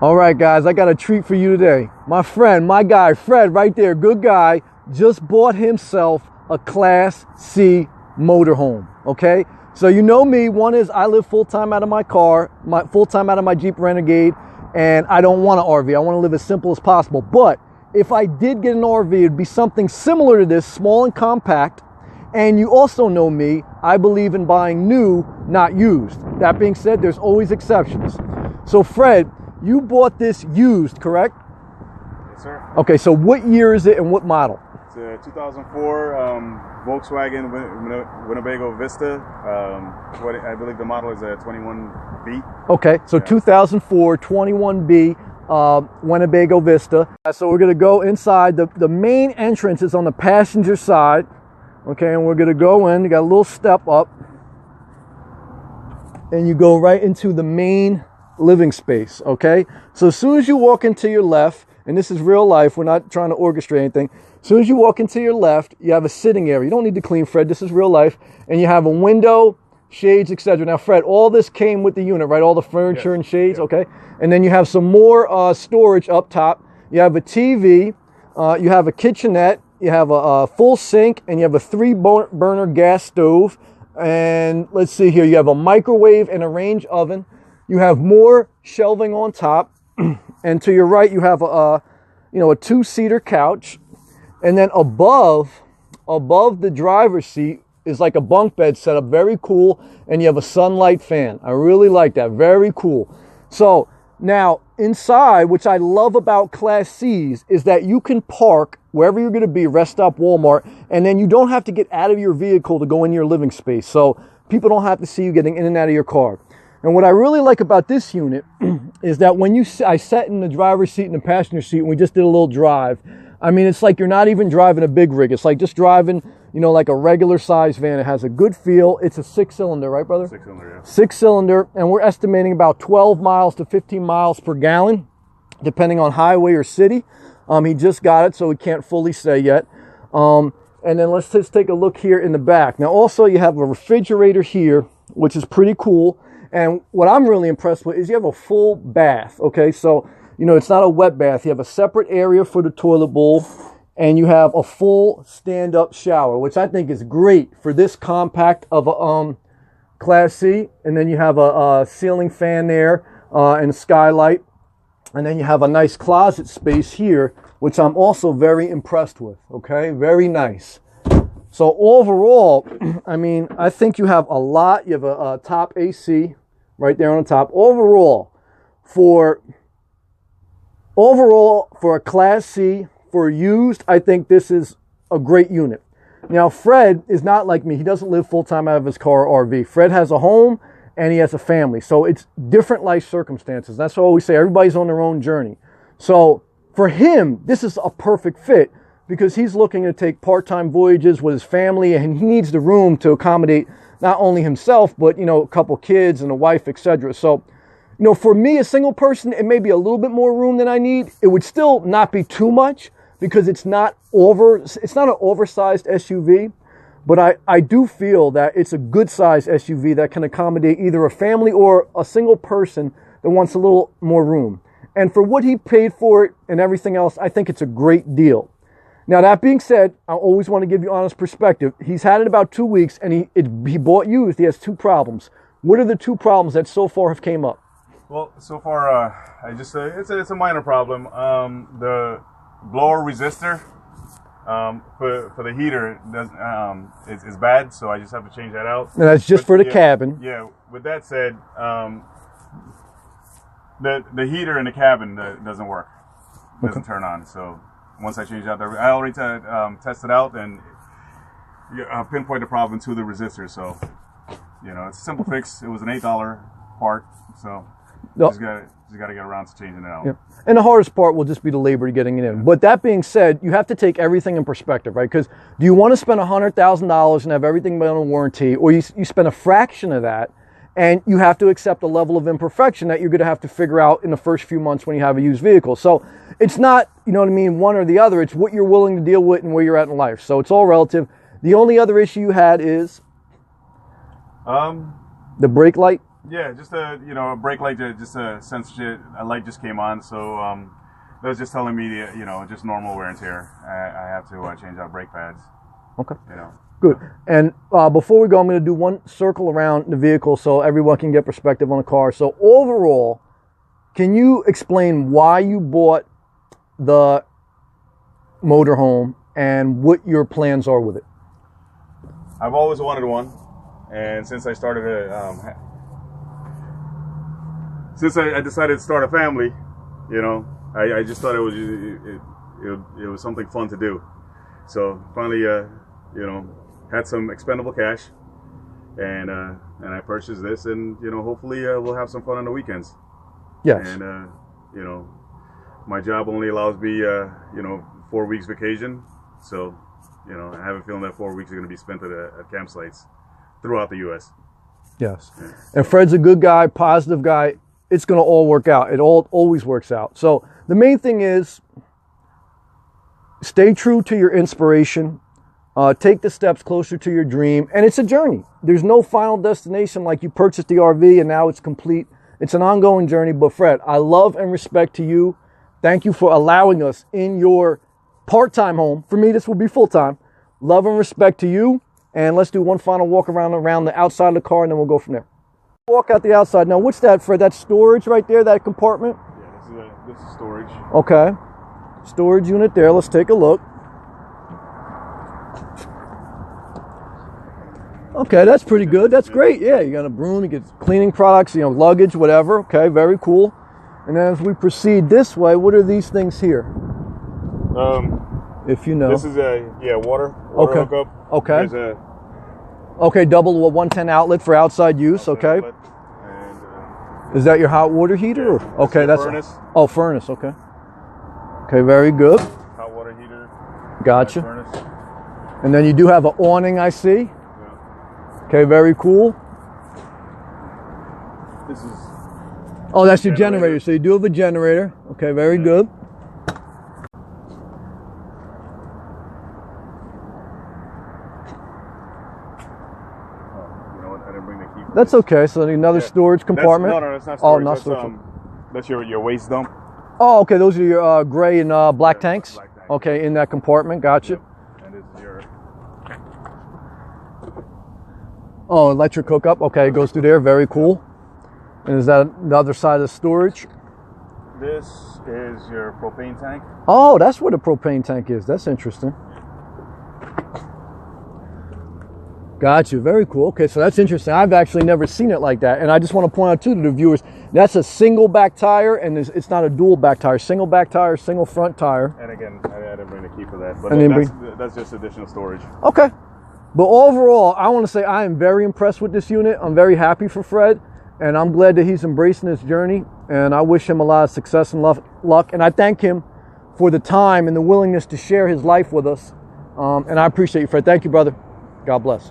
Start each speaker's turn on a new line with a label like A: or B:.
A: All right, guys, I got a treat for you today. My friend, my guy, Fred, right there, good guy, just bought himself a Class C motorhome, okay? So you know me, one is I live full-time out of my car, full-time out of my Jeep Renegade, and I don't want an RV. I want to live as simple as possible. But if I did get an RV, it'd be something similar to this, small and compact. And you also know me, I believe in buying new, not used. That being said, there's always exceptions. So Fred, you bought this used, correct?
B: Yes, sir.
A: Okay, so what year is it and what model?
B: It's a 2004 Volkswagen Winnebago Vista. I believe the model is a 21B.
A: Okay, so yeah. 2004 21B Winnebago Vista. So we're going to go inside. The main entrance is on the passenger side. Okay, and we're going to go in. You got a little step up. And you go right into the main living space, okay? So as soon as you walk into your left, and this is real life, we're not trying to orchestrate anything. As soon as you walk into your left, you have a sitting area. You don't need to clean, Fred, this is real life. And you have a window, shades, etc. Now, Fred, all this came with the unit, right? All the furniture and shades,
B: Yep.
A: Okay? And then you have some more storage up top. You have a TV, you have a kitchenette, you have a full sink, and you have a 3-burner gas stove. And let's see here, you have a microwave and a range oven. You have more shelving on top, and to your right you have a 2-seater couch, and then above the driver's seat is like a bunk bed setup, very cool, and you have a sunlight fan. I really like that, very cool. So now inside, which I love about Class C's, is that you can park wherever you're going to be, rest stop, Walmart, and then you don't have to get out of your vehicle to go in your living space. So people don't have to see you getting in and out of your car. And what I really like about this unit is that when I sat in the driver's seat and the passenger seat and we just did a little drive, I mean, it's like you're not even driving a big rig. It's like just driving, like a regular size van. It has a good feel. It's a 6-cylinder, right, brother?
B: 6-cylinder, yeah.
A: 6-cylinder, and we're estimating about 12 miles to 15 miles per gallon, depending on highway or city. He just got it, so we can't fully say yet. And then let's just take a look here in the back. Now, also, you have a refrigerator here, which is pretty cool. And what I'm really impressed with is you have a full bath, okay? So, it's not a wet bath. You have a separate area for the toilet bowl, and you have a full stand-up shower, which I think is great for this compact of a Class C. And then you have a ceiling fan there and a skylight. And then you have a nice closet space here, which I'm also very impressed with, okay? Very nice. So overall, I mean, I think you have a lot. You have a top AC right there on the top. Overall, for a Class C, for used, I think this is a great unit. Now, Fred is not like me. He doesn't live full-time out of his car or RV. Fred has a home and he has a family. So it's different life circumstances. That's what I always say. Everybody's on their own journey. So for him, this is a perfect fit, because he's looking to take part-time voyages with his family, and he needs the room to accommodate not only himself, but, a couple kids and a wife, etc. So, for me, a single person, it may be a little bit more room than I need. It would still not be too much, because it's not an oversized SUV, but I do feel that it's a good-sized SUV that can accommodate either a family or a single person that wants a little more room. And for what he paid for it and everything else, I think it's a great deal. Now, that being said, I always want to give you honest perspective. He's had it about 2 weeks, and he bought used. He has 2 problems. What are the 2 problems that so far have came up?
B: Well, so far, it's a minor problem. The blower resistor for the heater is bad, so I just have to change that out.
A: And that's just for the cabin.
B: Yeah. With that said, the heater in the cabin doesn't work. It doesn't turn on. So once I change out I already tested out and pinpoint the problem to the resistor. So it's a simple fix. It was an $8 part, so just got to get around to changing it out.
A: Yeah. And the hardest part will just be the labor to getting it in. But that being said, you have to take everything in perspective, right? Because do you want to spend $100,000 and have everything on a warranty, or you spend a fraction of that and you have to accept a level of imperfection that you're going to have to figure out in the first few months when you have a used vehicle? So it's not, one or the other. It's what you're willing to deal with and where you're at in life. So it's all relative. The only other issue you had is the brake light.
B: Yeah, just a a brake light, just a sense a light just came on, so that was just telling me just normal wear and tear. I have to change out brake pads.
A: Okay.
B: You know.
A: Good. And before we go, I'm going to do one circle around the vehicle so everyone can get perspective on the car. So overall, can you explain why you bought the motorhome and what your plans are with it?
B: I've always wanted one, and since I started since I decided to start a family, I just thought it was something fun to do. So finally, had some expendable cash, and I purchased this, and hopefully we'll have some fun on the weekends.
A: Yes.
B: And my job only allows me 4 weeks vacation, so I have a feeling that 4 weeks are going to be spent at campsites throughout the U.S.
A: Yes. Yeah. And Fred's a good guy, positive guy. It's going to all work out. It always works out. So the main thing is stay true to your inspiration. Take the steps closer to your dream. And it's a journey. There's no final destination like you purchased the RV and now it's complete. It's an ongoing journey. But Fred, I love and respect to you. Thank you for allowing us in your part-time home. For me, this will be full-time. Love and respect to you. And let's do one final walk around the outside of the car, and then we'll go from there. Walk out the outside. Now, what's that, Fred? That's storage right there, that compartment?
B: Yeah, this is storage.
A: Okay. Storage unit there. Let's take a look. Okay, that's pretty good. That's great. Yeah, you got a broom, you get cleaning products, luggage, whatever. Okay, very cool. And then as we proceed this way, what are these things here? If you know.
B: This is water
A: okay.
B: hookup.
A: Okay.
B: There's
A: okay, double 110 outlet for outside use. Okay.
B: And,
A: is that your hot water heater?
B: Yeah,
A: okay, that's
B: furnace.
A: Furnace. Okay. Okay, very good.
B: Hot water heater.
A: Gotcha.
B: Furnace.
A: And then you do have an awning, I see.
B: Yeah.
A: Okay, very cool.
B: This is.
A: Oh, that's your generator. So you do have a generator. Okay, very good. That's okay. So another storage compartment.
B: No, that's not storage.
A: Oh, not
B: that's,
A: storage.
B: That's your waste dump.
A: Oh, okay. Those are your gray and black tanks.
B: Black tank.
A: Okay, in that compartment. Gotcha.
B: Yep. And this is your.
A: Oh, electric hookup. Okay, it goes through there. Very cool. And is that the other side of the storage?
B: This is your propane tank.
A: Oh, that's where the propane tank is. That's interesting. Gotcha. Very cool. Okay, so that's interesting. I've actually never seen it like that. And I just want to point out to the viewers, that's a single back tire, and it's not a dual back tire. Single back tire, single front tire.
B: And again, I didn't bring the key for that, but that's just additional storage.
A: Okay. But overall, I want to say I am very impressed with this unit. I'm very happy for Fred, and I'm glad that he's embracing this journey, and I wish him a lot of success and luck. And I thank him for the time and the willingness to share his life with us. And I appreciate you, Fred. Thank you, brother. God bless.